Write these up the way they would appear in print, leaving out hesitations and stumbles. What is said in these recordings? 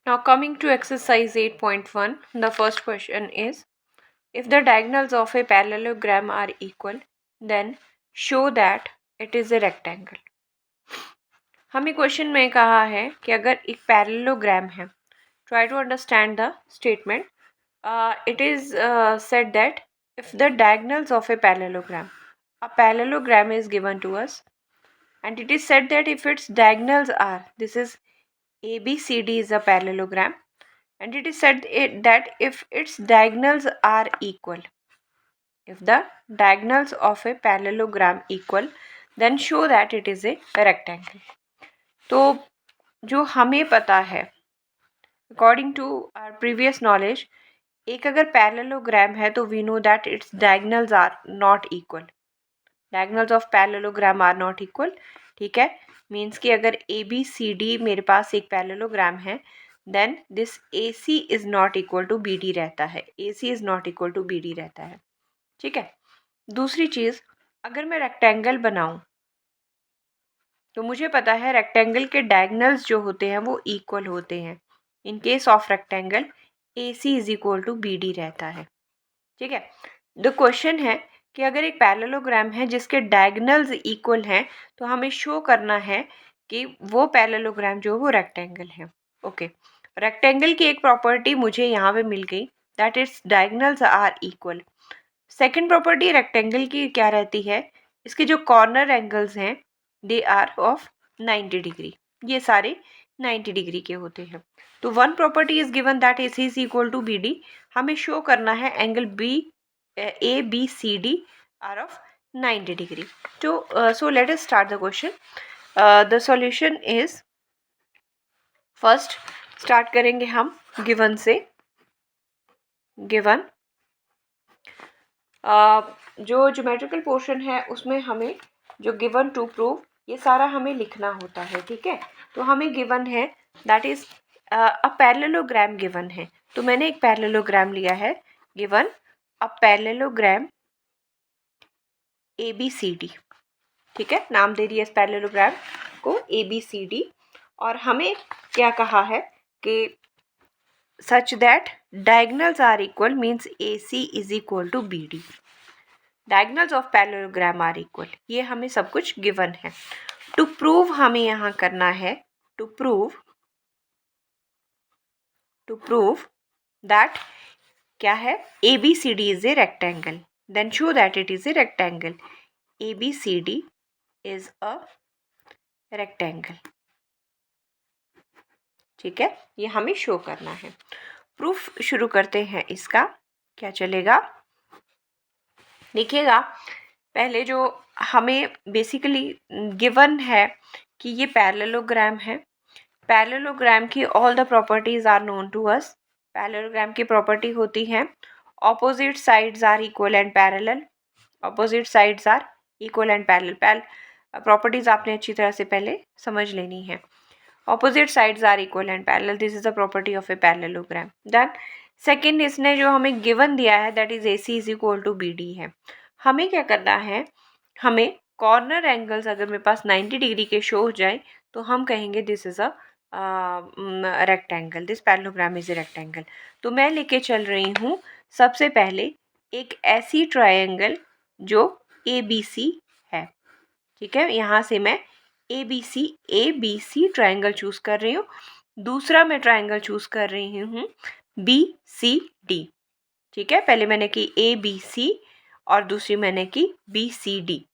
Now coming to exercise 8.1, the first question is, if the diagonals of a parallelogram are equal, then show that it is a rectangle. हमें question में कहा है कि अगर एक parallelogram है, try to understand the statement. It is said that if the diagonals of a parallelogram is given to us, and it is said that if its diagonals are, this is ABCD is a parallelogram, and it is said that if its diagonals are equal, if the diagonals of a parallelogram equal, then show that it is a rectangle. तो जो हमें पता है according to our previous knowledge, एक अगर parallelogram है तो we know that its diagonals are not equal. Diagonals of parallelogram are not equal. ठीक है, मीन्स कि अगर ए बी सी डी मेरे पास एक पैरेललोग्राम है, then this A C is not equal to B D रहता है. A C is not equal to B D रहता है. ठीक है. दूसरी चीज़, अगर मैं रेक्टेंगल बनाऊं तो मुझे पता है रेक्टेंगल के डायगोनल्स जो होते हैं वो इक्वल होते हैं. In case of rectangle A C is equal to B D रहता है. ठीक है. द क्वेश्चन है कि अगर एक पैरेललोग्राम है जिसके डायगोनल्स इक्वल हैं, तो हमें शो करना है कि वो पैरेललोग्राम जो वो रेक्टेंगल है. ओके. रेक्टेंगल की एक प्रॉपर्टी मुझे यहाँ पे मिल गई, that its diagonals are equal. Second property rectangle की क्या रहती है, इसके जो कॉर्नर एंगल्स हैं दे आर ऑफ 90 डिग्री. ये सारे 90 डिग्री के होते हैं. तो one property is given that A C is equal to B D. हमें शो करना है angle B A B C D are of 90 degree. तो so let us start the question. The solution is, first start करेंगे हम given से. Given जो geometrical portion है उसमें हमें जो गिवन टू प्रूव, ये सारा हमें लिखना होता है. ठीक है. तो हमें गिवन है that is a parallelogram given है. तो मैंने एक पैरेललोग्राम लिया है. Given a parallelogram A B C D. ठीक है, नाम दे दिया इस पैरेललोग्राम को ए बी सी डी. और हमें क्या कहा है कि such that diagonals are equal means AC is equal to BD. Diagonals of parallelogram are equal. ये हमें सब कुछ given है. To prove हमें यहाँ करना है, to prove that क्या है, ABCD is a rectangle. Then show that it is a rectangle. ABCD is a rectangle. ठीक है, ये हमें शो करना है. प्रूफ शुरू करते हैं इसका. क्या चलेगा, देखिएगा. पहले जो हमें बेसिकली गिवन है कि ये पैरेललोग्राम है. पैरेललोग्राम की all the properties are known to us. Parallelogram की प्रॉपर्टी होती है opposite sides are equal and parallel. Opposite sides are equal and parallel. Properties आपने अच्छी तरह से पहले समझ लेनी है. Opposite sides are equal and parallel, this is the property of a parallelogram. Then second, इसने जो हमें गिवन दिया है that is A C is equal to B D है. हमें क्या करना है, हमें कॉर्नर एंगल्स अगर मेरे पास 90 डिग्री के शो हो जाए तो हम कहेंगे this is a rectangle. This parallelogram is a rectangle. तो मैं लेके चल रही हूँ सबसे पहले एक ऐसी ट्रायंगल जो ए बी सी है. ठीक है, यहाँ से मैं A B C triangle choose कर रही हूँ. दूसरा मैं ट्रायंगल चूज कर रही हूँ बी सी डी. ठीक है, पहले मैंने की ए बी सी और दूसरी मैंने की बी सी डी.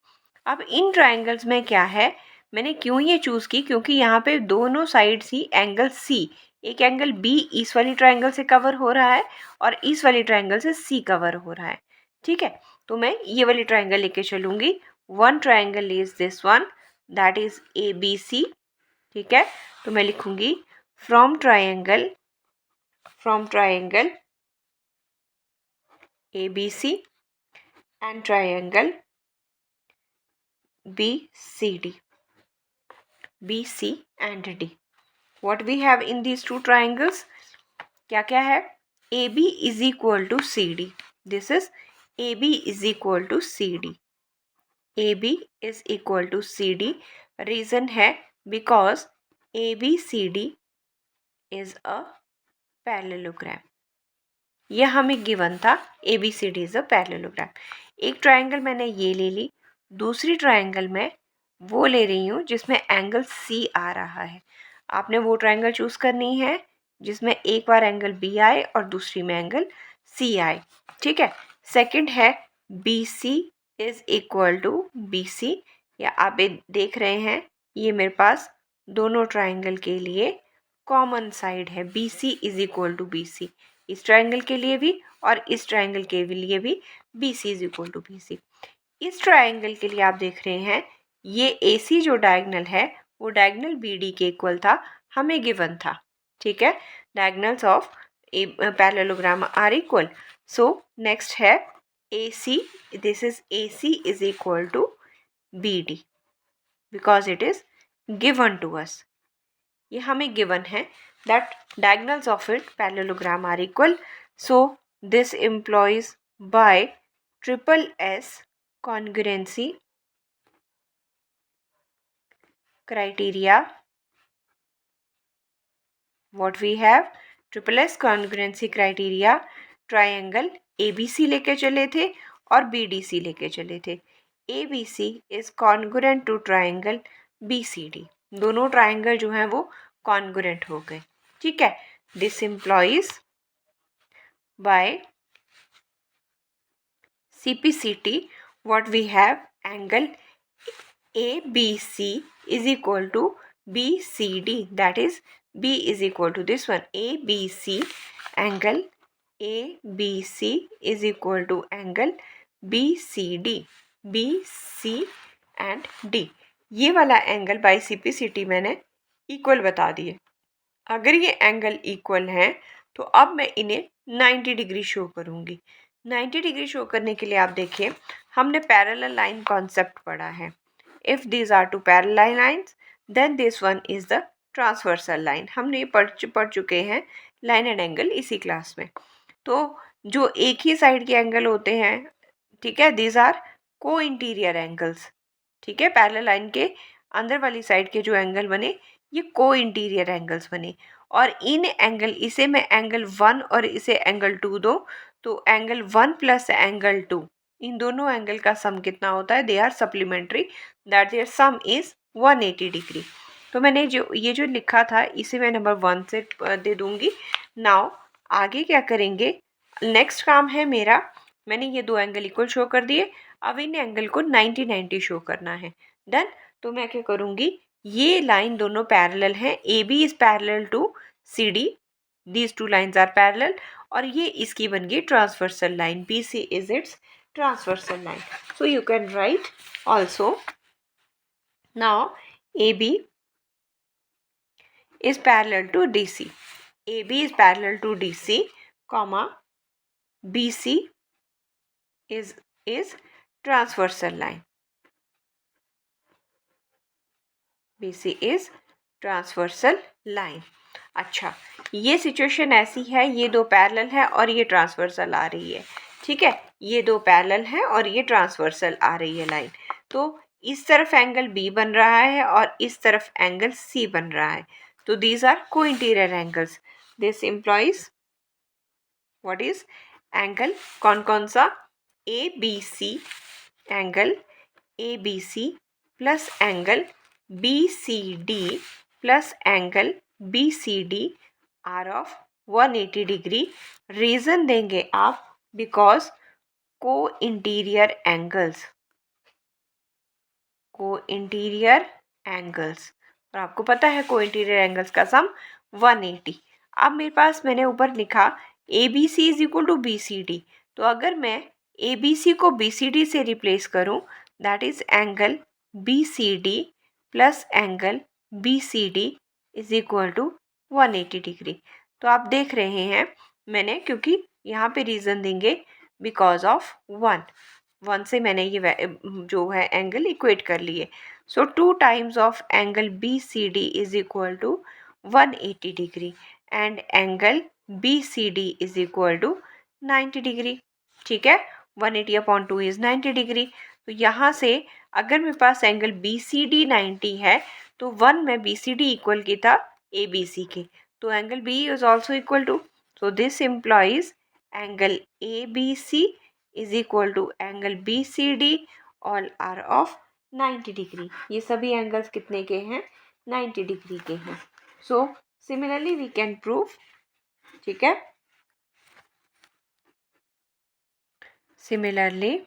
अब इन ट्रायंगल्स में क्या है, मैंने क्यों ये चूज की, क्योंकि यहाँ पे दोनों साइड्स ही एंगल सी, एक एंगल बी इस वाली ट्रायंगल से कवर हो रहा है और इस वाली ट्रायंगल से सी कवर हो रहा है. ठीक है, तो मैं ये वाली ट्रायंगल लेके चलूंगी. One triangle is this one, that is A B C. ठीक है, तो मैं लिखूंगी from triangle A B C and triangle BCD. BC and D. What we have in these two triangles? क्या क्या है? AB is equal to CD. This is AB is equal to CD. AB is equal to CD. Reason है because ABCD is a parallelogram. यह हमें given था ABCD is a parallelogram. एक triangle मैंने ये ले ली, दूसरी ट्रायंगल में वो ले रही हूँ जिसमें एंगल C आ रहा है। आपने वो ट्रायंगल चूज करनी है जिसमें एक बार एंगल B आए और दूसरी में एंगल C आए। ठीक है। सेकंड है BC is equal to BC, या आप देख रहे हैं ये मेरे पास दोनों ट्रायंगल के लिए कॉमन साइड है। BC is equal to BC, इस ट्रायंगल के लिए भी और इस ट्रायंगल के लिए भी BC is equal to BC। इस ट्रायंगल के लिए आप देख रहे हैं ये AC जो डायगोनल है वो डायगोनल BD के इक्वल था, हमें गिवन था। ठीक है, diagonals of parallelogram are equal. So next है AC, this is AC is equal to BD because it is given to us. ये हमें गिवन है that diagonals of it parallelogram are equal, so this employs by triple S congruency criteria, what we have triple S congruency criteria, triangle ABC लेके चले थे और BDC लेके चले थे। ABC is congruent to triangle BCD, दोनों triangle जो हैं वो कॉन्ग्रुएंट हो गए। ठीक है, this implies by CPCT what we have angle ABC is equal to BCD, that is B is equal to this one ABC, angle ABC is equal to angle BCD, BC and D। ये वाला angle by CPCT मैंने equal बता दिए। अगर ये angle equal हैं तो अब मैं इन्हें 90 डिग्री शो करूँगी। 90 डिग्री शो करने के लिए आप देखिए हमने पैरेलल लाइन कॉन्सेप्ट पढ़ा है। If these are two parallel lines then this one is the transversal line. हमने ये पढ़ चुके हैं लाइन एंड एंगल इसी क्लास में। तो जो एक ही साइड के एंगल होते हैं, ठीक है, these are co interior angles. ठीक है, पैरेलल लाइन के अंदर वाली साइड के जो एंगल बने ये को इंटीरियर एंगल्स बने, और इन एंगल इसे मैं एंगल 1 और इसे एंगल 2 दो तो एंगल 1 प्लस एंगल 2, इन दोनों एंगल का सम कितना होता है, they are supplementary, that their sum is 180 degree. तो मैंने ये जो लिखा था इसे मैं नंबर 1 से दे दूंगी। नाउ आगे क्या करेंगे, नेक्स्ट काम है मेरा, मैंने ये दो एंगल इक्वल शो कर दिए, अब इन एंगल को 90-90 शो करना है। डन। तो मैं क्या करूँगी, ये लाइन दोनों पैरेलल हैं, AB is parallel to CD, these two lines are parallel, और ये इसकी बन गई transversal line, BC is its transversal line. So you can write also now AB is parallel to DC, AB is parallel to DC, comma BC is transversal line, BC is transversal line। अच्छा, ये situation ऐसी है, ये दो parallel है और ये transversal आ रही है। ठीक है, ये दो पैरेलल है और ये ट्रांसवर्सल आ रही है लाइन। तो इस तरफ एंगल B बन रहा है और इस तरफ एंगल C बन रहा है, तो these are co interior angles. This implies what is angle, कौन कौन सा, ABC, angle ABC plus angle BCD plus angle BCD are of 180 degree. Reason देंगे आप, because co interior angles, co interior angles, और आपको पता है को इंटीरियर एंगल्स का सम 180। अब मेरे पास मैंने ऊपर लिखा ABC is equal to BCD, तो अगर मैं ABC को BCD से रिप्लेस करूं, that is angle BCD plus angle BCD is equal to 180 degree. तो आप देख रहे हैं मैंने, क्योंकि यहाँ पे रीज़न देंगे बिकॉज ऑफ 1 से मैंने ये जो है एंगल इक्वेट कर लिए। So 2 times of angle BCD is equal to 180 degree and angle BCD is equal to 90 degree. ठीक है, 180/2 इज 90 डिग्री। तो यहाँ से अगर मेरे पास एंगल BCD 90 है तो 1 में BCD इक्वल की था ABC के, तो angle B is also equal to So this implies angle ABC is equal to angle BCD, all are of 90 degree. ये सभी एंगल्स कितने के हैं? 90 डिग्री के हैं. So similarly we can prove, ठीक है, similarly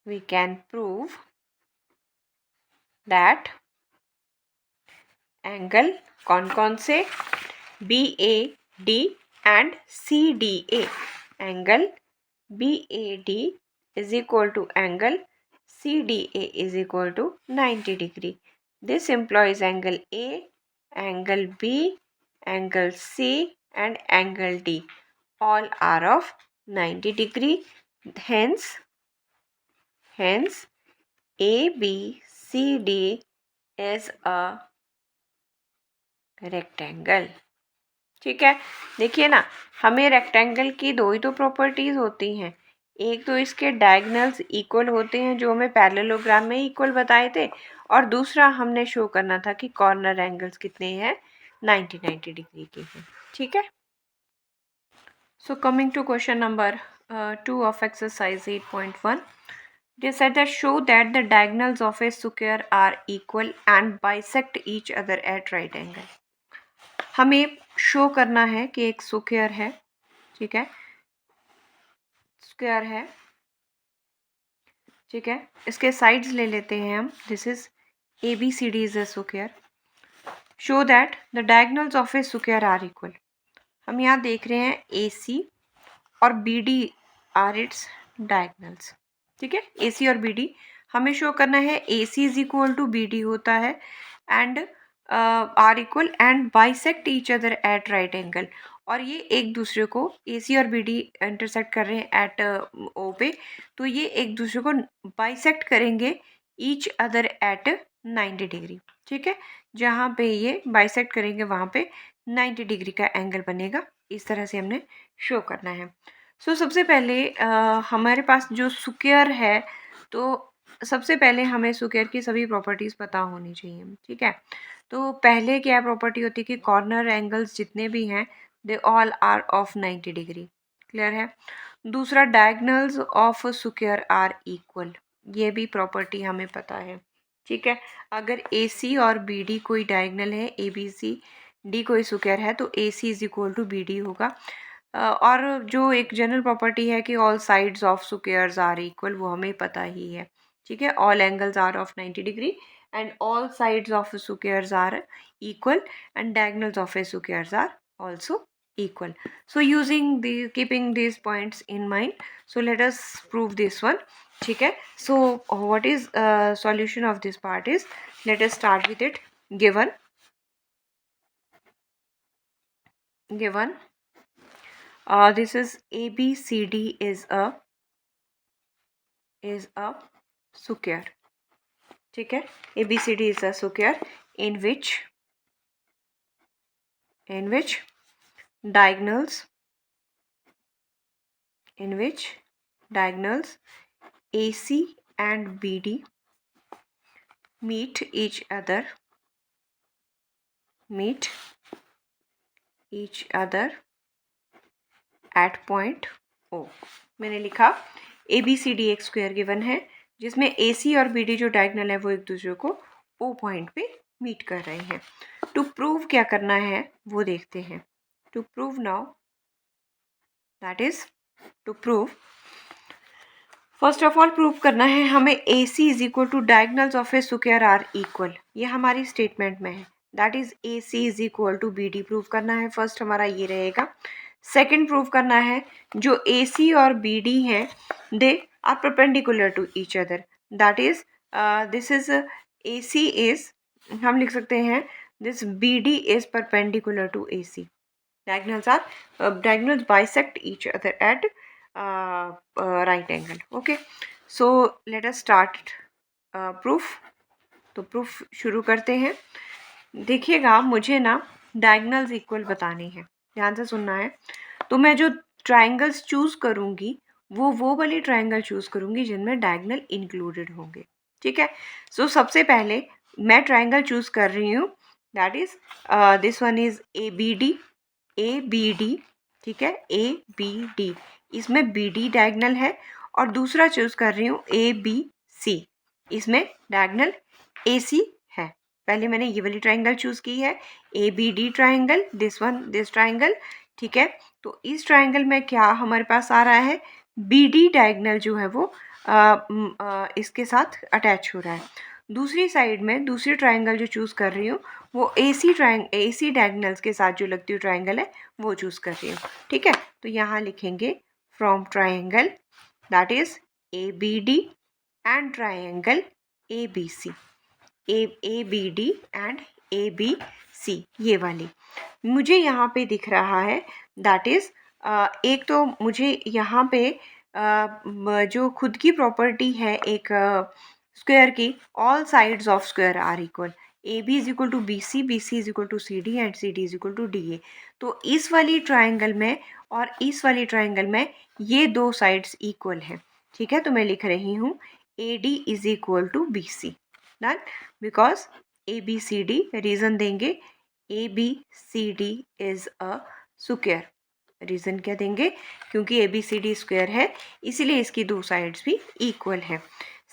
we can prove that angle कौन कौन से? BAD and CDA. Angle BAD is equal to angle CDA is equal to 90 degree. This employs angle A, angle B, angle C and angle D. All are of 90 degree. Hence ABCD is a rectangle. ठीक है, देखिए ना, हमें rectangle की दो ही तो properties होती हैं. एक तो इसके डायगोनल्स इक्वल होते हैं जो हमें पैरेललोग्राम में इक्वल बताए थे, और दूसरा हमने शो करना था कि कॉर्नर एंगल्स कितने हैं? 90 डिग्री के हैं. ठीक है. So coming to question number 2 of exercise 8.1. They said that show that the diagonals of a square are equal and bisect each other at right angle. हमें शो करना है कि एक स्क्वायर है. ठीक है, स्क्वायर है. ठीक है, इसके साइड्स ले लेते हैं हम. This is ABCD is a square. Show that the diagonals of a square are equal. हम यहाँ देख रहे हैं AC और BD आर इट्स डायगोनल्स. ठीक है, AC और BD हमें शो करना है. AC is equal to BD होता है and are equal and bisect each other at right angle. और ये एक दूसरे को, AC और BD इंटरसेक्ट कर रहे हैं एट O पे, तो ये एक दूसरे को बाइसेक्ट करेंगे ईच अदर एट 90 डिग्री. ठीक है, जहाँ पे ये बाइसेक्ट करेंगे वहाँ पे 90 डिग्री का एंगल बनेगा. इस तरह से हमने शो करना है. सो सबसे पहले हमारे पास जो स्क्वायर है, तो सबसे पहले हमें स्क्वायर की सभी प्रॉपर्टीज़ पता होनी चाहिए. ठीक है, तो पहले क्या प्रॉपर्टी होती है कि कॉर्नर एंगल्स जितने भी हैं they all are of 90 degree. Clear है. दूसरा, diagonals of square are equal. ये भी प्रॉपर्टी हमें पता है. ठीक है, अगर AC और BD कोई डायगोनल है, ABCD कोई स्क्वायर है, तो AC is equal to BD होगा. और जो एक जनरल प्रॉपर्टी है कि all sides of squares are equal, वो हमें पता ही है. ठीक है, all angles are of 90 degree and all sides of squares are equal and diagonals of a squares are also equal. So keeping these points in mind, so let us prove this one. ठीक है, so what is solution of this part is, let us start with it. Given this is ABCD is a square. ठीक है, ABCD is a square in which diagonals AC and BD meet each other at point O. मैंने लिखा ABCD एक square given है जिसमें AC और BD जो diagonal है वो एक दूसरे को O पॉइंट पे मीट कर रहे हैं. टू प्रूव क्या करना है वो देखते हैं. To prove now, that is to prove, first of all prove करना है हमें AC is equal to diagonals of a square are equal. ये हमारी स्टेटमेंट में है. That is AC is equal to BD prove करना है. फर्स्ट हमारा ये रहेगा. सेकंड प्रूव करना है जो AC और BD हैं they are perpendicular to each other. That is this is AC is, हम लिख सकते हैं this BD is perpendicular to AC. Diagonals bisect each other at right angle. Okay, so let us start proof. तो proof शुरू करते हैं. देखिएगा, मुझे ना डायगोनल्स इक्वल बतानी है, ध्यान से सुनना है. तो मैं जो ट्राइंगल्स चूज करूँगी वो वाली ट्राइंगल चूज करूँगी जिनमें डायगोनल इंक्लूडेड होंगे. ठीक है, सो सबसे पहले मैं ट्राइंगल चूज कर रही हूँ that is this one is A B D, ठीक है, ए बी डी, इसमें बी डी डायगनल है, और दूसरा चूज कर रही हूँ ए बी सी, इसमें डायगनल ए सी है। पहले मैंने ये वाली ट्राइंगल चूज की है, A B D triangle, this triangle, ठीक है। तो इस ट्राइंगल में क्या हमारे पास आ रहा है, बी डी डायगनल जो है वो इसके साथ अटैच हो रहा है। दूसरी साइड में दूसरी ट्राइंगल जो चूज़ कर रही हूँ वो ए सी डायगनल्स के साथ जो लगती हुई ट्राइंगल है वो चूज़ कर रही हूँ, ठीक है। तो यहाँ लिखेंगे from triangle that is A B D and triangle A B C, A B D and A B C, ये वाली मुझे यहाँ पे दिख रहा है। दैट इज एक तो मुझे यहाँ पे जो खुद की प्रॉपर्टी है एक स्क्वायर की, all sides of square are equal, A B is equal to B C is equal to C D and C D is equal to D A. तो इस वाली ट्राइंगल में और इस वाली ट्राइंगल में ये दो साइड्स इक्वल हैं, ठीक है। तो मैं लिख रही हूँ A D is equal to B C, done, because A B C D, reason देंगे A B C D is a square, reason क्या देंगे, क्योंकि A B C D square है इसीलिए इसकी दो साइड्स भी इक्वल है।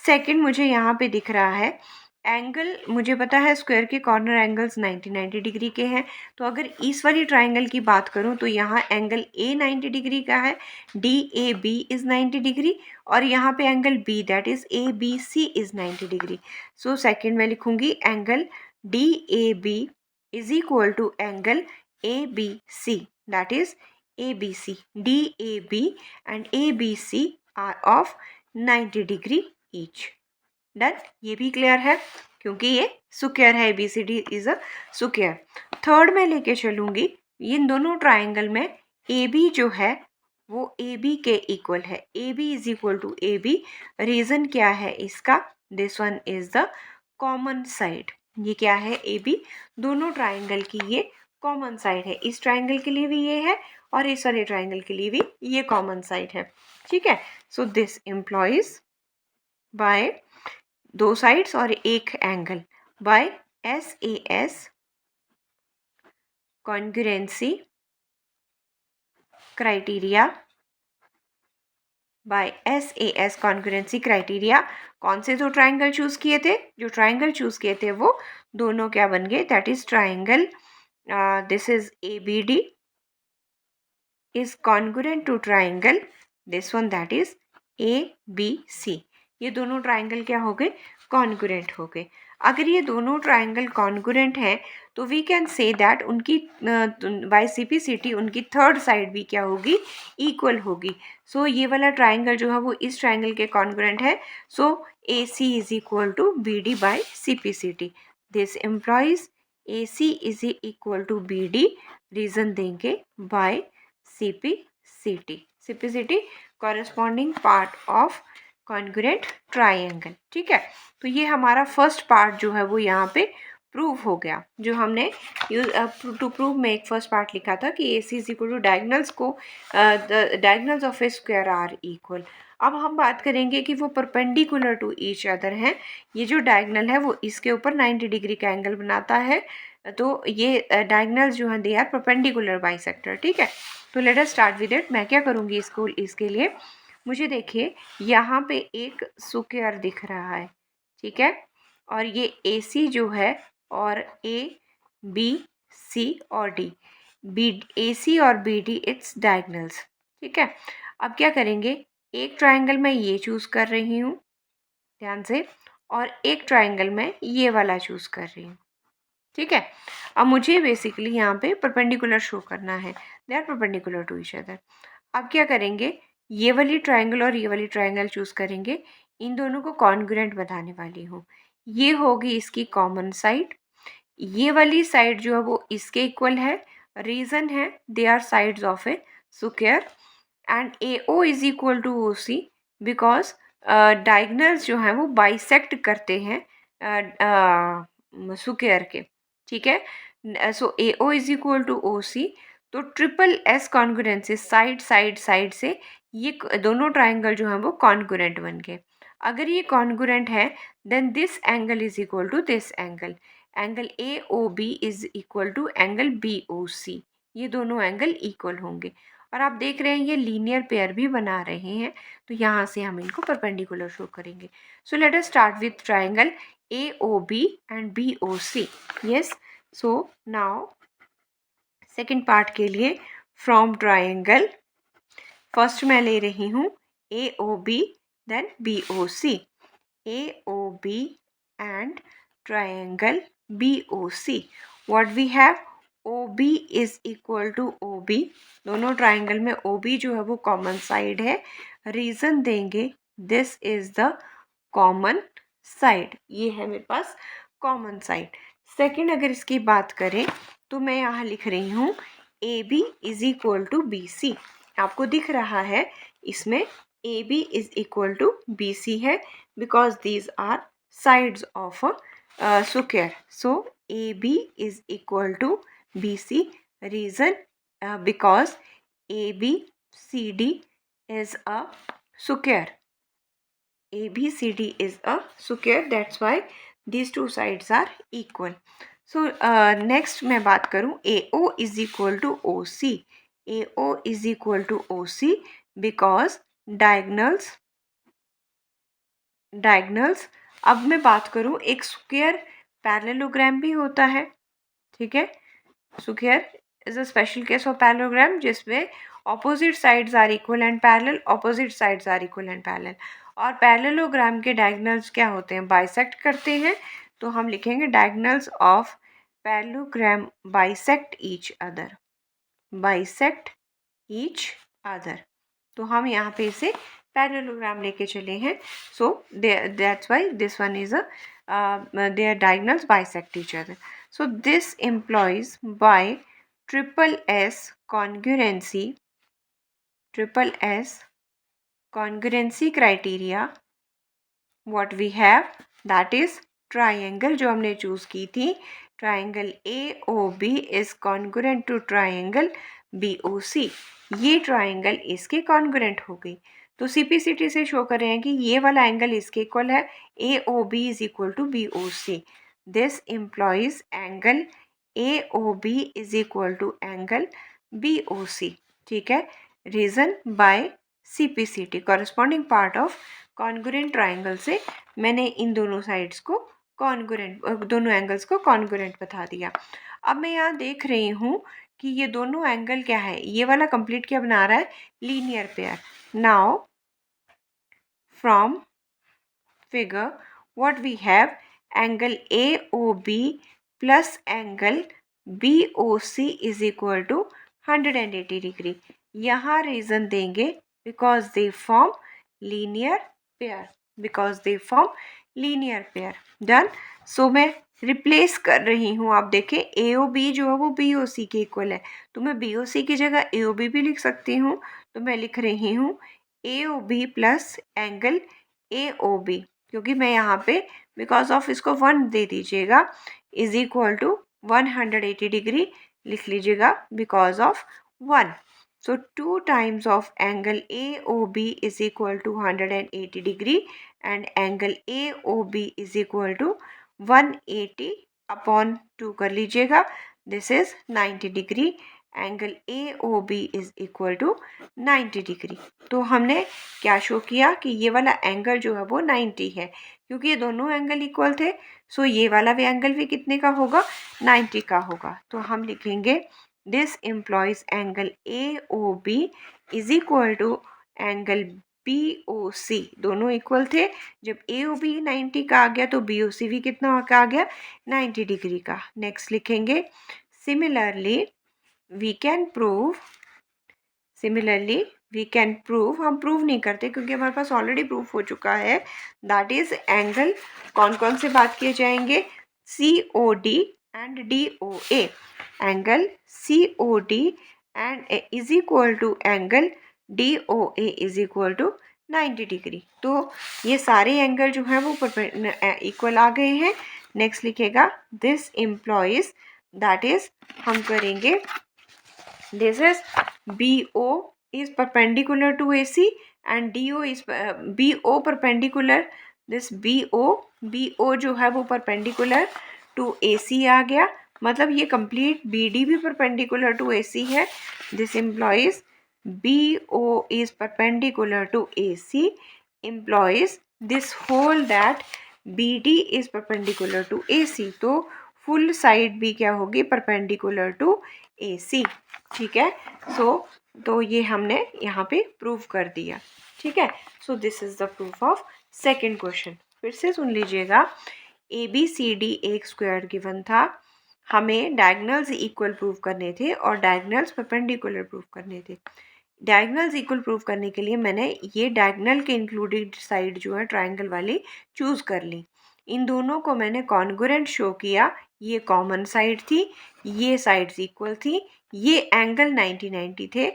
सेकंड मुझे यहाँ पे दिख रहा है एंगल, मुझे पता है स्क्वायर के कॉर्नर एंगल्स 90 डिग्री के हैं, तो अगर इस वाली ट्राइंगल की बात करूँ तो यहाँ एंगल ए 90 डिग्री का है, D A B is 90 degree, और यहाँ पे angle B that is A B C is 90 degree. So second में लिखूँगी angle D A B is equal to angle A B C, that is A B C, D A B and A B C are of 90 degree each, done. ये भी clear है क्योंकि ये square है, B C D is a square. Third में लेके चलूँगी, इन दोनों ट्राइंगल में ए बी जो है वो ए बी के इक्वल है, A B is equal to A B, reason क्या है इसका, this one is the common side, ये क्या है ए बी, दोनों ट्राइंगल की ये कॉमन साइड है, इस ट्राइंगल के लिए भी ये है और इस वाले ट्राइंगल के लिए भी ये कॉमन साइड है, ठीक है। सो दिस एम्प्लॉइज बाय दो साइड्स और एक angle by S A S congruency criteria, by S A S congruency criteria. कौन से दो ट्राइंगल चूज किए थे, जो ट्राइंगल चूज किए थे वो दोनों क्या बन गए, that is triangle this is A B D is congruent to triangle this one that is A B C. ये दोनों ट्राइंगल क्या हो गए, कॉन्ग्रुएंट हो गए। अगर ये दोनों ट्राइंगल कॉन्ग्रुएंट हैं तो वी कैन से दैट उनकी by C P C T उनकी थर्ड साइड भी क्या होगी, इक्वल होगी। सो ये वाला ट्राइंगल जो है वो इस ट्राइंगल के कॉन्ग्रुएंट है, so A C is equal to B D by C P C T, this implies A C is equal to B D, reason देंगे by C P C T corresponding part of congruent triangle, ठीक है। तो ये हमारा first part जो है वो यहाँ पे प्रूव हो गया, जो हमने टू प्रूव में एक फर्स्ट पार्ट लिखा था कि A C is equal to diagonals को diagonals of a square are equal. अब हम बात करेंगे कि वो परपेंडिकुलर टू ईच अदर हैं, ये जो डायगनल है वो इसके ऊपर 90 डिग्री का एंगल बनाता है, तो ये डायगनल्स जो हैं दे आर परपेंडिकुलर बाइसेक्टर, ठीक है। तो late us start with it. मैं क्या करूँगी इसके लिए, मुझे देखिए यहाँ पे एक स्क्वायर दिख रहा है, ठीक है, और ये ए सी जो है और ए बी सी और डी, बी ए सी और बी डी इट्स डायगनल्स, ठीक है। अब क्या करेंगे, एक ट्राइंगल मैं ये चूज़ कर रही हूँ ध्यान से, और एक ट्राइंगल में ये वाला चूज़ कर रही हूँ, ठीक है। अब मुझे बेसिकली यहाँ पे परपेंडिकुलर शो करना है, they are perpendicular to each other. अब क्या करेंगे, ये वाली ट्राइंगल और ये वाली ट्राइंगल चूज़ करेंगे, इन दोनों को कॉन्ग्रुएंट बताने वाली हूँ, ये होगी इसकी कॉमन साइड, ये वाली साइड जो है वो इसके इक्वल है, रीज़न है they are sides of a square, and A O is equal to O C because diagonals जो हैं वो बाइसेक्ट करते हैं स्क्वायर के, ठीक है। So A O is equal to O C, तो triple S congruency side side side से ये दोनों ट्राइंगल जो हैं वो कॉन्ग्रुएंट बन गए। अगर ये कॉन्ग्रुएंट है then this angle is equal to this angle, angle A O B is equal to angle B O C, ये दोनों एंगल इक्वल होंगे। और आप देख रहे हैं ये लीनियर पेयर भी बना रहे हैं, तो यहाँ से हम इनको परपेंडिकुलर शो करेंगे। So let us start with triangle A O B and B O C. Yes, so now second part के लिए फ्रॉम ट्राइंगल फर्स्ट मैं ले रही हूँ A O B then B O C, A O B and triangle B O C. What we have, O B is equal to O B, दोनों triangle में O B जो है वो common side है। रीजन देंगे this is the common side, ये है मेरे पास कॉमन साइड। सेकेंड अगर इसकी बात करें तो मैं यहाँ लिख रही हूँ A B is equal to B C. आपको दिख रहा है इसमें A B is equal to B C है, because these are sides of a square. So A B is equal to B C, reason because A B C D is a square. ABCD is a square, that's why these two sides are equal. So next मैं बात करूँ AO is equal to OC. AO is equal to OC because diagonals। अब मैं बात करूँ एक square parallelogram भी होता है, ठीक है। Square is a special case of parallelogram जिसमें opposite sides are equal and parallel, opposite sides are equal and parallel. और पैरेललोग्राम के डायगोनल्स क्या होते हैं, बाइसेक्ट करते हैं, तो हम लिखेंगे diagonals of parallelogram bisect each other, bisect each other. तो हम यहाँ पे इसे पैरेललोग्राम लेके चले हैं। So that's why this one is a their diagonals bisect each other. So this implies by triple S congruency criteria what we have, that is triangle जो हमने चूज की थी, triangle AOB is congruent to triangle BOC। ये triangle इसके congruent हो गई, तो CPCT से शो कर रहे हैं कि ये वाला एंगल इसके इक्वल है, AOB is equal to BOC। This implies angle AOB is equal to angle BOC, ठीक है। Reason by CPCT corresponding part of congruent triangle से मैंने इन दोनों साइड्स को कॉन्ग्रुएंट, दोनों एंगल्स को कॉन्ग्रुएंट बता दिया। अब मैं यहाँ देख रही हूँ कि ये दोनों एंगल क्या है, ये वाला कंप्लीट क्या बना रहा है, linear pair. Now from figure what we have, angle AOB plus angle BOC is equal to 180 degree. यहाँ रीजन देंगे because they form linear pair, because they form linear pair. Done. So मैं replace कर रही हूँ, आप देखें AOB जो है वो BOC के इक्वल है, तो मैं BOC की जगह AOB भी लिख सकती हूँ। तो मैं लिख रही हूँ AOB प्लस एंगल AOB, क्योंकि मैं यहाँ पे बिकॉज ऑफ इसको 1 दे दीजिएगा, इज इक्वल टू 180 डिग्री लिख लीजिएगा because of 1। So 2 times of angle AOB is equal to 180 degree and angle AOB is equal to 180 upon 2 कर लीजिएगा, this is 90 degree। Angle AOB is equal to 90 degree. तो हमने क्या show किया कि ये वाला एंगल जो है वो 90 है, क्योंकि ये दोनों एंगल इक्वल थे। सो ये वाला भी एंगल भी कितने का होगा, 90 का होगा। तो हम लिखेंगे this implies angle AOB is equal to angle BOC, दोनों इक्वल थे। जब AOB 90 का आ गया तो BOC भी कितना का आ गया, 90 डिग्री का। नेक्स्ट लिखेंगे सिमिलरली वी कैन प्रूव, हम प्रूव नहीं करते क्योंकि हमारे पास ऑलरेडी प्रूफ हो चुका है। दैट इज एंगल कौन कौन से बात किए जाएंगे, COD and DOA। Angle COD and is equal to angle DOA is equal to 90 degree. तो ये सारे एंगल जो हैं वो इक्वल आ गए हैं। नेक्स्ट लिखेगा दिस एम्प्लॉयज, दैट इज हम करेंगे this is BO is perpendicular to AC and DO is BO perpendicular, this BO जो है वो perpendicular टू AC आ गया, मतलब ये कंप्लीट BD भी परपेंडिकुलर टू AC है. This employees BO is perpendicular to AC implies this whole that BD is perpendicular to AC. तो full side भी क्या होगी, परपेंडिकुलर टू AC. ठीक है. तो ये हमने यहाँ पे प्रूव कर दिया. ठीक है. So this is the proof of second question. फिर से सुन लीजिएगा. ABCD एक स्क्वायर गिवन था, हमें डायगोनल्स इक्वल प्रूव करने थे और डायगोनल्स परपेंडिकुलर प्रूव करने थे. डायगोनल्स इक्वल प्रूव करने के लिए मैंने ये डायगोनल के इंक्लूडेड साइड जो है ट्राइंगल वाली चूज़ कर ली. इन दोनों को मैंने कॉन्ग्रुएंट शो किया. ये कॉमन साइड थी, ये साइड्स इक्वल थी, ये एंगल 90-90 थे.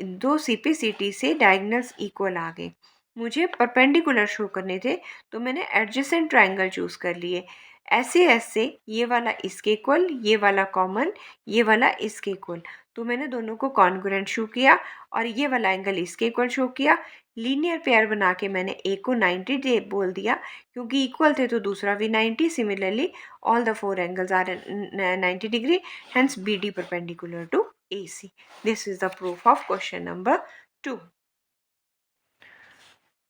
दो CPCT से डायगोनल्स इक्वल आ गए. मुझे परपेंडिकुलर शो करने थे तो मैंने एडजेसेंट ट्राइंगल चूज़ कर लिए. ऐसे ऐसे ये वाला इसके इक्वल, ये वाला कॉमन, ये वाला इसके इक्वल. तो मैंने दोनों को कॉन्ग्रुएंट शो किया और ये वाला एंगल इसके इक्वल शो किया. लीनियर पेयर बना के मैंने एक को 90 बोल दिया क्योंकि इक्वल थे तो दूसरा भी 90. Similarly all the four angles are 90 degree, hence BD perpendicular to AC. This is the proof of question number 2.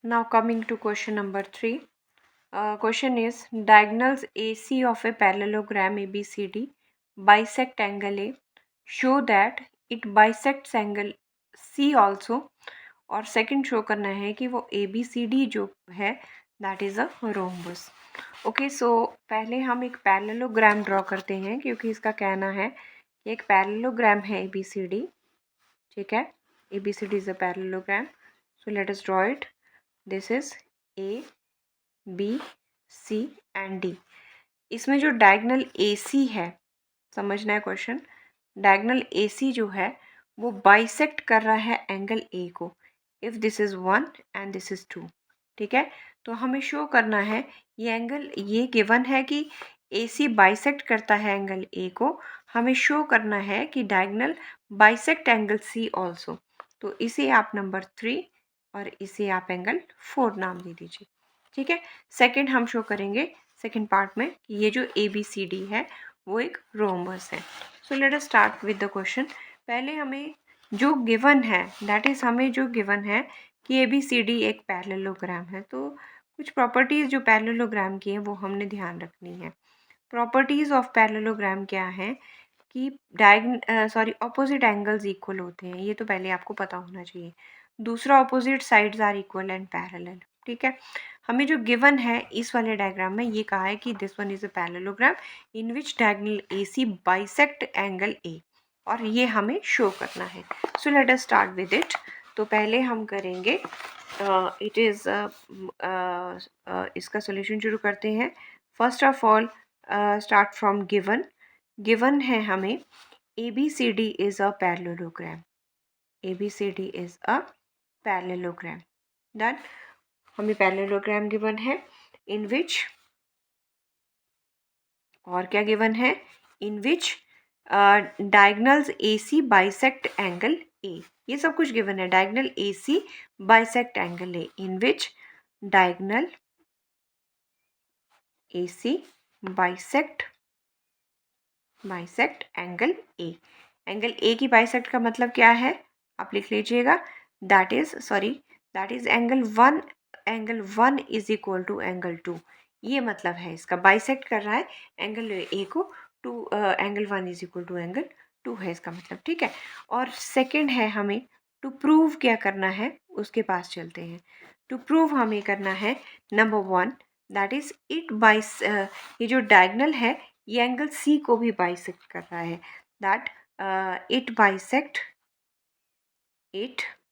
Now coming to question number 3. Question is, diagonals AC of a parallelogram ABCD bisect angle A. Show that it bisects angle C also. और second show करना है कि वो ABCD जो है that is a rhombus. Okay. So पहले हम एक पैरेललोग्राम ड्रॉ करते हैं क्योंकि इसका कहना है कि एक पैरेललोग्राम है ABCD. ठीक है. ABCD is a parallelogram. So let us draw it. This is A, B, C and D. इसमें जो डायगोनल AC है, समझना है क्वेश्चन. डायगोनल AC जो है वो बाइसेक्ट कर रहा है एंगल A को. If this is 1 and this is 2. ठीक है. तो हमें शो करना है ये एंगल, ये गिवन है कि AC बाइसेक्ट करता है एंगल A को. हमें शो करना है कि diagonal bisect angle C also. तो इसे आप नंबर 3 और इसे आप एंगल 4 नाम दे दीजिए. ठीक है. सेकंड हम शो करेंगे सेकंड पार्ट में कि ये जो ABCD है वो एक रोम्बस है. सो let us start with the question. पहले हमें जो गिवन है दैट इज़, हमें जो गिवन है कि ABCD एक पैरेललोग्राम है, तो कुछ प्रॉपर्टीज़ जो पैरेललोग्राम की है वो हमने ध्यान रखनी है. प्रॉपर्टीज़ ऑफ पैरेललोग्राम क्या है कि ऑपोजिट एंगल्स इक्वल होते हैं. ये तो पहले आपको पता होना चाहिए. दूसरा, opposite sides are equal and parallel. ठीक है. हमें जो गिवन है इस वाले डायग्राम में ये कहा है कि this one is a parallelogram in which diagonal AC bisect angle A, और ये हमें शो करना है. सो let us start with it. तो पहले हम करेंगे इट इज़ इसका सॉल्यूशन शुरू करते हैं. First of all start from given. Given है हमें ABCD is a parallelogram. ABCD is a parallelogram. Done. हमें पैरेललोग्राम गिवन है इन विच, और क्या गिवन है, in which diagonals AC bisect angle A. ये सब कुछ गिवन है. Diagonal AC bisect angle A, in which diagonal AC bisect angle A. Angle A की बाइसेक्ट का मतलब क्या है आप लिख लीजिएगा. That is angle 1 is equal to angle 2. ये मतलब है इसका, बाइसेक्ट कर रहा है एंगल A को. Angle 1 is equal to angle 2 है इसका मतलब. ठीक है. और सेकंड है, हमें टू प्रूव क्या करना है उसके पास चलते हैं. टू प्रूव हमें करना है नंबर 1, दैट इज ये जो डायगोनल है ये एंगल C को भी बाइसेक्ट कर रहा है. दैट इट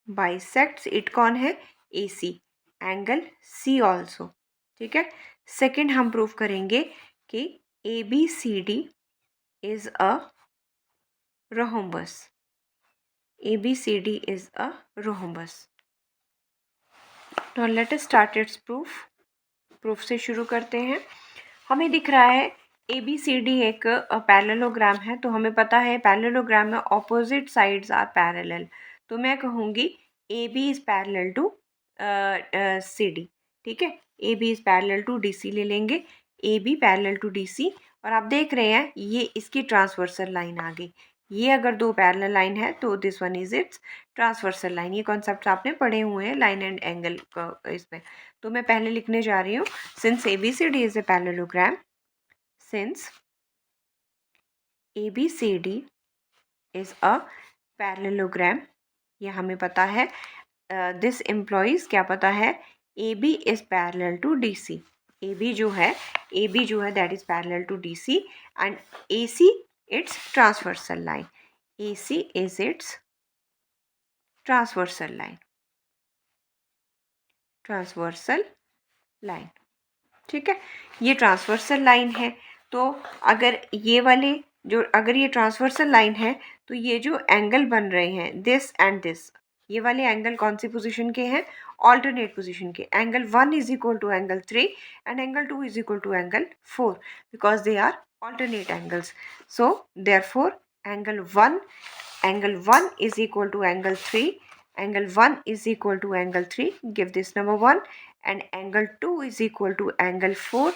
बाइसेक्ट्स, इट कौन है, AC, एंगल C ऑल्सो. ठीक है. सेकंड हम प्रूव करेंगे कि ABCD is a rhombus. ABCD is a rhombus. Now let us start it's proof. Proof से शुरू करते हैं. हमें दिख रहा है ABCD एक पैरेललोग्राम है, तो हमें पता है पैरेललोग्राम में ऑपोजिट साइड्स आर पैरेलल. तो मैं कहूँगी AB is parallel to CD. ठीक है. AB is parallel to DC ले लेंगे. A B parallel to D C, और आप देख रहे हैं ये इसकी ट्रांसवर्सल लाइन आ गई। ये अगर दो पैरेलल लाइन है तो this one is its transversal line. ये कॉन्सेप्ट आपने पढ़े हुए हैं लाइन एंड एंगल इसमें। तो मैं पहले लिखने जा रही हूँ, since A B C D is a parallelogram, since A B C D is a parallelogram, ये हमें पता है। दिस एम्प्लॉइज क्या पता है, A B is parallel to D C. A B जो है that is parallel to D C, and A C its transversal line. A C is its transversal line, transversal line, ठीक है। ये transversal line है, तो अगर ये वाले अगर ये ट्रांसवर्सल लाइन है तो ये जो एंगल बन रहे हैं दिस एंड दिस, ये वाले एंगल कौन सी पोजीशन के हैं, ऑल्टरनेट पोजीशन के। Angle 1 is equal to angle 3 and angle 2 is equal to angle 4 because they are alternate angles. So therefore angle 1 is equal to angle 3, angle 1 is equal to angle 3, give this number 1, and angle 2 is equal to angle 4,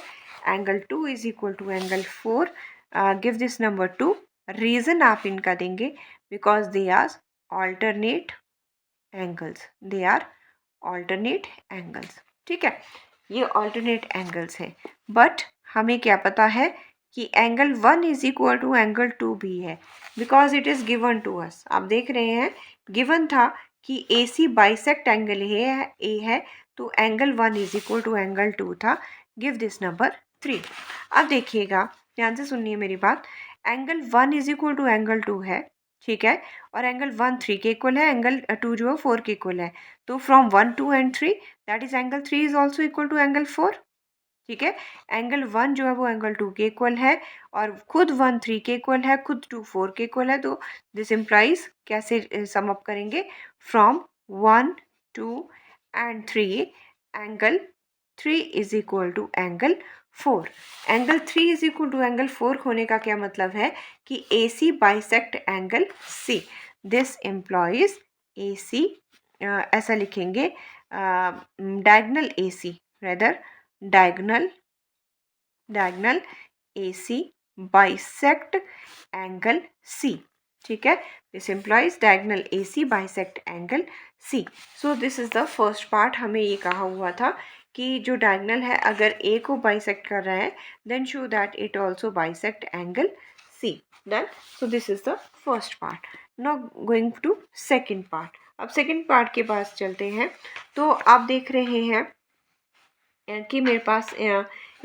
angle 2 is equal to angle 4, give this number 2। Reason आप इनका देंगे because they are alternate angles, they are alternate angles, ठीक है। ये alternate angles हैं, but हमें क्या पता है कि angle 1 is equal to angle 2 भी है because it is given to us. आप देख रहे हैं गिवन था कि A C bisect angle A है, तो angle 1 is equal to angle 2 था। Give this number 3। अब देखिएगा, ध्यान से सुनिए मेरी बात। Angle 1 is equal to angle 2 है, ठीक है, और एंगल 1 3 के इक्वल है, एंगल 2 जो है 4 के इक्वल है। तो from 1 2 and 3 that is angle 3 is also equal to angle 4, ठीक है। एंगल 1 जो है वो एंगल 2 के इक्वल है, और खुद 1 3 के इक्वल है, खुद 2 4 के इक्वल है। तो दिस इम्प्लाइज कैसे सम अप करेंगे, from 1 2 and 3 angle 3 is equal to angle 4। Angle 3 is equal to angle 4 होने का क्या मतलब है कि A C bisect angle C. This implies A C, ऐसा लिखेंगे diagonal A C, rather diagonal AC bisect angle C, ठीक है। this implies diagonal AC bisect angle C। so this is the first part। हमें ये कहा हुआ था कि जो diagonal है अगर A को bisect कर रहा है then show that it also bisect angle C। done। so this is the first part। now going to second part। अब second part के पास चलते हैं। तो आप देख रहे हैं कि मेरे पास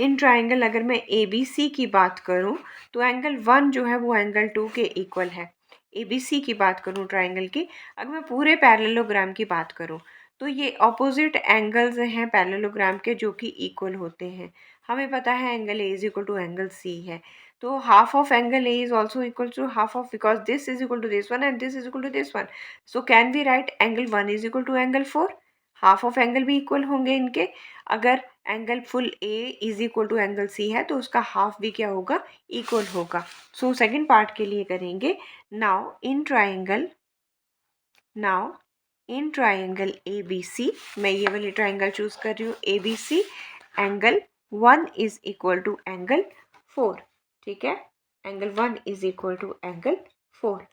इन ट्राइंगल अगर मैं ए बी सी की बात करूं तो एंगल 1 जो है वो एंगल 2 के इक्वल है। ए बी सी की बात करूं ट्राइंगल की, अगर मैं पूरे पैरेललोग्राम की बात करूं तो ये ऑपोजिट एंगल्स हैं पैरेललोग्राम के जो कि इक्वल होते हैं। हमें पता है angle A is equal to angle C है, तो half of angle A is also equal to half of, because this is equal to this one and this is equal to this one. So can we write angle 1 is equal to angle 4। Half of angle भी equal होंगे इनके। अगर angle full A is equal to angle C है तो उसका half भी क्या होगा, इक्वल होगा। सो सेकंड पार्ट के लिए करेंगे। Now in triangle A B C, मैं ये वाली ट्राइंगल चूज कर रही हूँ A B C, angle 1 is equal to angle 4, ठीक है। Angle 1 is equal to angle 4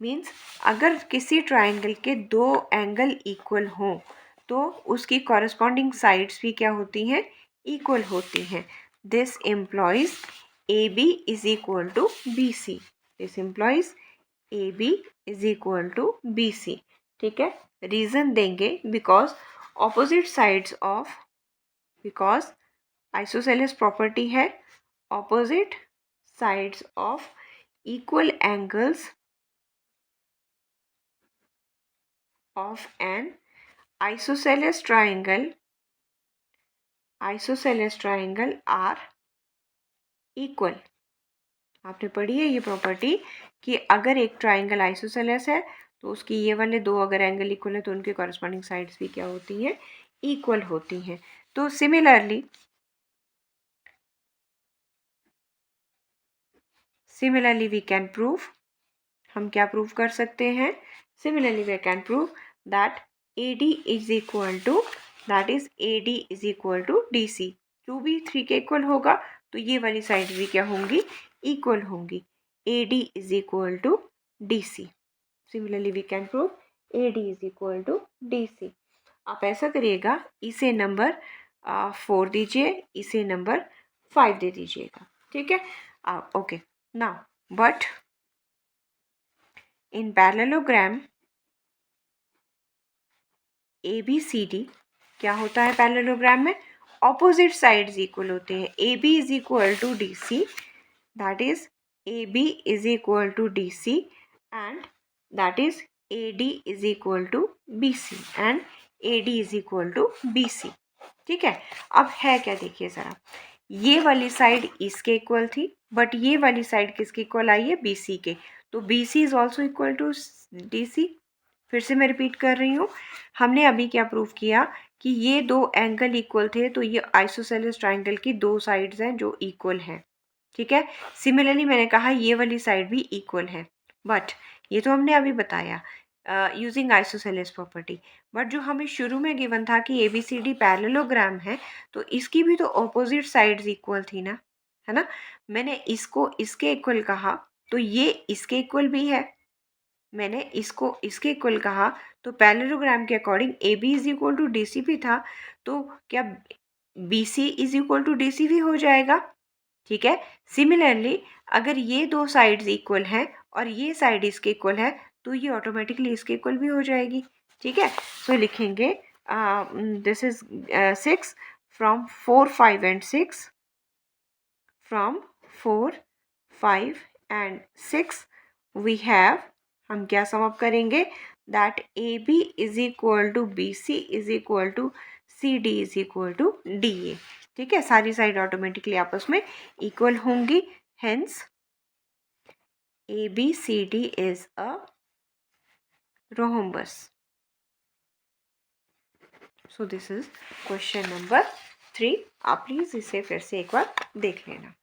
means अगर किसी ट्राइंगल के दो एंगल इक्वल हों तो उसकी कॉरस्पॉन्डिंग साइड्स भी क्या होती हैं, इक्वल होती हैं। This implies A B is equal to B C. This implies A B is equal to B C, ठीक है। रीज़न देंगे because opposite sides of, because isosceles property है, opposite sides of equal angles of an isosceles triangle are equal। आपने पढ़ी है ये property कि अगर एक ट्राइंगल आइसोसेलेस है तो उसकी ये वाले दो अगर एंगल इक्वल है तो उनके कॉरस्पॉन्डिंग साइड्स भी क्या होती हैं, इक्वल होती हैं। तो सिमिलरली वी कैन प्रूव, हम क्या प्रूव कर सकते हैं, similarly we can prove that AD is equal to, that is AD is equal to DC। 2 भी 3 के इक्वल होगा तो तो ये वाली साइड भी क्या होंगी, इक्वल होंगी। AD is equal to DC। Similarly we can prove AD is equal to DC। आप ऐसा करिएगा, इसे नंबर 4 दीजिए, इसे नंबर 5 दे दीजिएगा, ठीक है। Okay, now but in parallelogram ABCD क्या होता है पैरेललोग्राम में, ऑपोजिट साइड्स इक्वल होते हैं। AB is equal to DC, that is AB is equal to DC and that is AD is equal to BC and AD is equal to BC, ठीक है। अब है क्या, देखिए ज़रा, ये वाली साइड इसके इक्वल थी, बट ये वाली साइड किसके इक्वल आई है, BC के, तो BC is also equal to DC। फिर से मैं रिपीट कर रही हूँ, हमने अभी क्या प्रूव किया कि ये दो एंगल इक्वल थे, तो ये आइसोसेलेस ट्राइंगल की दो साइड्स हैं जो इक्वल हैं, ठीक है। सिमिलरली मैंने कहा ये वाली साइड भी इक्वल है, बट ये तो हमने अभी बताया यूजिंग आइसोसेलेस प्रॉपर्टी। बट जो हमें शुरू में गिवन था कि ABCD पैरेललोग्राम है, तो इसकी भी तो ऑपोजिट साइड्स इक्वल थी ना, है ना। मैंने इसको इसके इक्वल कहा, तो ये इसके इक्वल भी है। मैंने इसको इसके इक्वल कहा, तो पैरेललोग्राम के according AB is equal to DC भी था, तो क्या BC is equal to DC भी हो जाएगा, ठीक है। सिमिलरली अगर ये दो साइड्स इक्वल हैं और ये साइड इसके इक्वल है, तो ये ऑटोमेटिकली इसके इक्वल भी हो जाएगी, ठीक है। तो लिखेंगे this is 6 from 4, 5 and 6, from 4, 5 and 6 we have, हम क्या सम अप करेंगे, that AB is equal to BC is equal to CD is equal to DA, ठीक है। सारी साइड ऑटोमेटिकली आपस में इक्वल होंगी, hence ABCD is a rhombus। So this is question number 3। आप प्लीज़ इसे फिर से एक बार देख लेना।